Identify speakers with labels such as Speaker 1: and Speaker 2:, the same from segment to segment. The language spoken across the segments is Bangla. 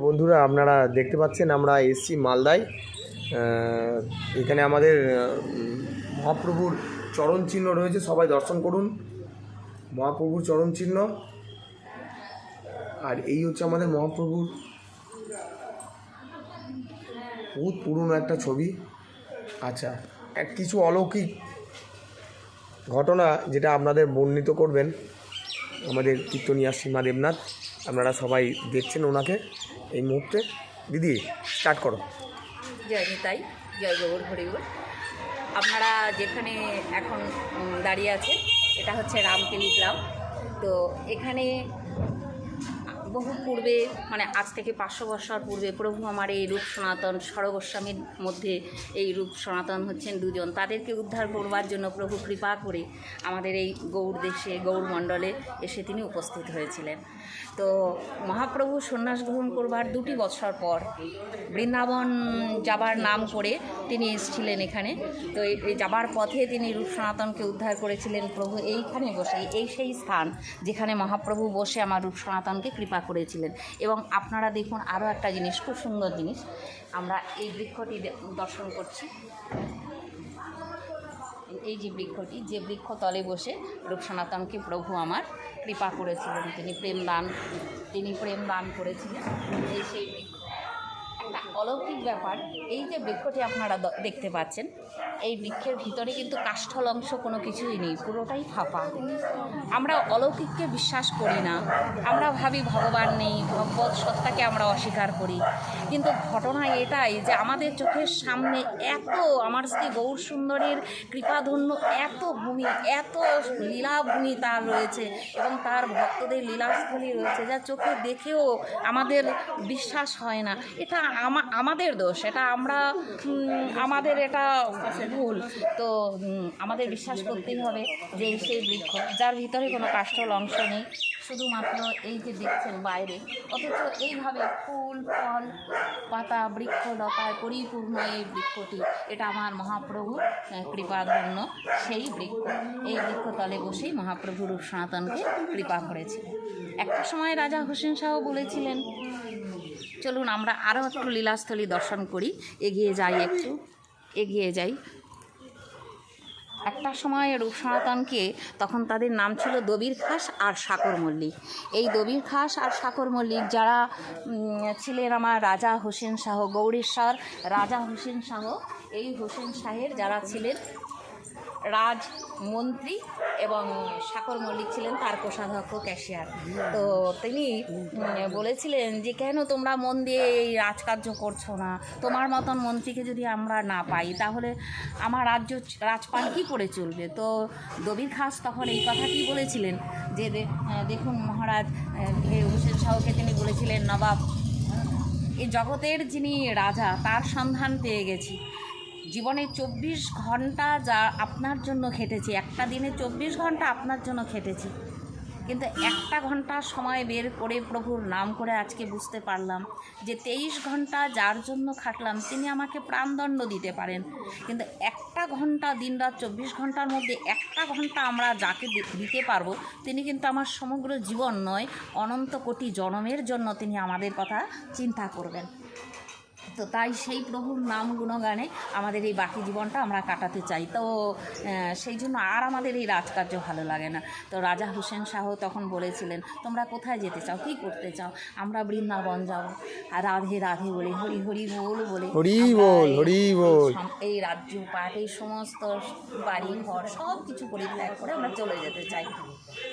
Speaker 1: বন্ধুরা আপনারা দেখতে পাচ্ছেন আমরা এসছি মালদায়। এখানে আমাদের মহাপ্রভুর চরণ চিহ্ন রয়েছে, সবাই দর্শন করুন মহাপ্রভুর চরণ চিহ্ন। আর এই হচ্ছে আমাদের মহাপ্রভুর বহুত পুরনো একটা ছবি। আচ্ছা, কিছু অলৌকিক ঘটনা যেটা আপনাদের বর্ণিত করবেন আমাদের কীর্তনিয়া সীমা দেবনাথ। আপনারা সবাই দেখছেন ওনাকে এই মুহূর্তে। দিদি স্টার্ট করো।
Speaker 2: জয় নিতাই, জয় গৌর হরিবল। আপনারা যেখানে এখন দাঁড়িয়ে আছেন এটা হচ্ছে রামকেলি গ্রাম। তো এখানে বহু পূর্বে, মানে আজ থেকে 500 বছর পূর্বে প্রভু আমার এই রূপ সনাতন সরগোস্বামীর মধ্যে এই রূপ সনাতন হচ্ছেন দুজন। তাদেরকে উদ্ধার করবার জন্য প্রভু কৃপা করে আমাদের এই গৌড় দেশে গৌড় মণ্ডলে এসে তিনি উপস্থিত হয়েছিলেন। তো মহাপ্রভু সন্ন্যাস গ্রহণ করবার 2 বছর পর বৃন্দাবন যাবার নাম করে তিনি এসেছিলেন এখানে। তো এই যাবার পথে তিনি রূপ সনাতনকে উদ্ধার করেছিলেন প্রভু এইখানে বসে। এই সেই স্থান যেখানে মহাপ্রভু বসে আমার রূপ সনাতনকে কৃপা করেছিলেন। এবং আপনারা দেখুন আরও একটা জিনিস, খুব সুন্দর জিনিস, আমরা এই বৃক্ষটি দর্শন করছি। এই যে বৃক্ষটি, যে বৃক্ষ তলে বসে রূপ সনাতনকে প্রভু আমার কৃপা করেছিলেন, তিনি প্রেম দান করেছিলেন। এই সেই বৃক্ষ, একটা অলৌকিক ব্যাপার। এই যে বৃক্ষটি আপনারা দেখতে পাচ্ছেন, এই বৃক্ষের ভিতরে কিন্তু কাষ্ঠল অংশ কোনো কিছুই নেই, পুরোটাই ফাঁপা। আমরা অলৌকিককে বিশ্বাস করি না, আমরা ভাবি ভগবান নেই, ভগবত সত্তাকে আমরা অস্বীকার করি। কিন্তু ঘটনা এটাই যে আমাদের চোখের সামনে এত আমার শ্রী গৌর সুন্দরের কৃপাধন্য এত ভূমি, এত লীলাভূমি তার রয়েছে এবং তার ভক্তদের লীলাস্থলী রয়েছে, যা চোখে দেখেও আমাদের বিশ্বাস হয় না। এটা আমাদের দোষ, এটা আমাদের এটা ভুল। তো আমাদের বিশ্বাস করতেই হবে যে সেই বৃক্ষ যার ভিতরে কোনো কাষ্ঠল অংশ নেই, শুধুমাত্র এই যে দেখছেন বাইরে, অথচ এইভাবে ফুল ফল পাতা বৃক্ষ লতায় পরিপূর্ণ এই বৃক্ষটি, এটা আমার মহাপ্রভু কৃপাধন্য সেই বৃক্ষ। এই বৃক্ষতলে বসেই মহাপ্রভু রূপ সনাতনকে কৃপা করেছিলেন। একটা সময় রাজা হোসেন শাহ বলেছিলেন, চলুন আমরা আরও একটু লীলাস্থলী দর্শন করি, এগিয়ে যাই। একটা সময় রূপ সনাতনকে, তখন তাদের নাম ছিল দবির খাস আর সাকর মল্লিক। এই দবির খাস আর সাকর মল্লিক যারা ছিলেন আমার রাজা হোসেন শাহ, গৌড়েশ্বর রাজা হোসেন শাহ, এই হোসেন শাহের যারা ছিলেন রাজমন্ত্রী, এবং সাকর মল্লিক ছিলেন তার কোষাধ্যক্ষ ক্যাশিয়ার। তো তিনি বলেছিলেন যে কেন তোমরা মন দিয়ে এই রাজকার্য করছো না, তোমার মতন মন্ত্রীকে যদি আমরা না পাই তাহলে আমার রাজপাল কী করে চলবে। তো দবির খাস তখন এই কথাটি বলেছিলেন যে দেখুন মহারাজ, হোসেন শাহকে তিনি বলেছিলেন, নবাব, এই জগতের যিনি রাজা তার সন্ধান পেয়ে গেছি। জীবনে 24 ঘন্টা যা আপনার জন্য খেটেছি, একটা দিনে 24 ঘন্টা আপনার জন্য খেটেছি, কিন্তু 1 ঘন্টা সময় বের করে প্রভুর নাম করে আজকে বুঝতে পারলাম যে 23 ঘন্টা যার জন্য খাটলাম তিনি আমাকে প্রাণদণ্ড দিতে পারেন, কিন্তু 1 ঘন্টা, দিনরাত 24 ঘন্টার মধ্যে 1 ঘন্টা আমরা যাকে দিতে পারবো তিনি কিন্তু আমার সমগ্র জীবন নয়, অনন্ত কোটি জন্মের জন্য তিনি আমাদের কথা চিন্তা করবেন। তো তাই সেই প্রভুর নাম গুণগানে আমাদের এই বাকি জীবনটা আমরা কাটাতে চাই। তো সেই জন্য আর আমাদের এই রাজকার্য ভালো লাগে না। তো রাজা হোসেন শাহ তখন বলেছিলেন, তোমরা কোথায় যেতে চাও, কী করতে চাও? আমরা বৃন্দাবন যাব, আর রাধে রাধে বলে, হরি হরি বল বলে, এই রাজ্য পাট, এই সমস্ত বাড়ি ঘর সব কিছু পরিত্যাগ করে আমরা চলে যেতে চাই।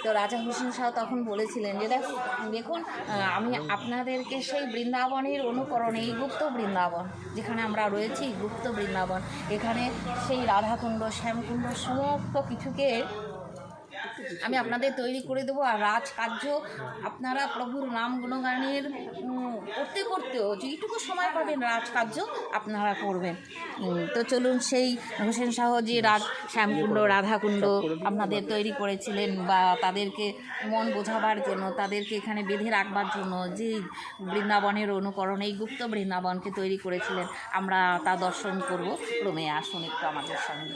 Speaker 2: তো রাজা হোসেন শাহ তখন বলেছিলেন যে দেখুন, আমি আপনাদেরকে সেই বৃন্দাবনের অনুকরণে, এই গুপ্ত বৃন্দাবন যেখানে আমরা রয়েছি, গুপ্ত বৃন্দাবন, এখানে সেই রাধাকুণ্ড, শ্যামকুণ্ড সমস্ত কিছুকে আমি আপনাদের তৈরি করে দেবো। আর রাজকার্য আপনারা প্রভুর নাম গুণগানের করতে করতেও যেইটুকু সময় পাবেন রাজকার্য আপনারা করবেন। তো চলুন, সেই হোসেন শাহ যে শ্যামকুণ্ড, রাধাকুণ্ড আপনাদের তৈরি করেছিলেন, বা তাদেরকে মন বোঝাবার জন্য, তাদেরকে এখানে বেঁধে রাখবার জন্য যে বৃন্দাবনের অনুকরণে এই গুপ্ত বৃন্দাবনকে তৈরি করেছিলেন, আমরা তা দর্শন করব। ক্রমে আসুন একটু আমাদের সঙ্গে।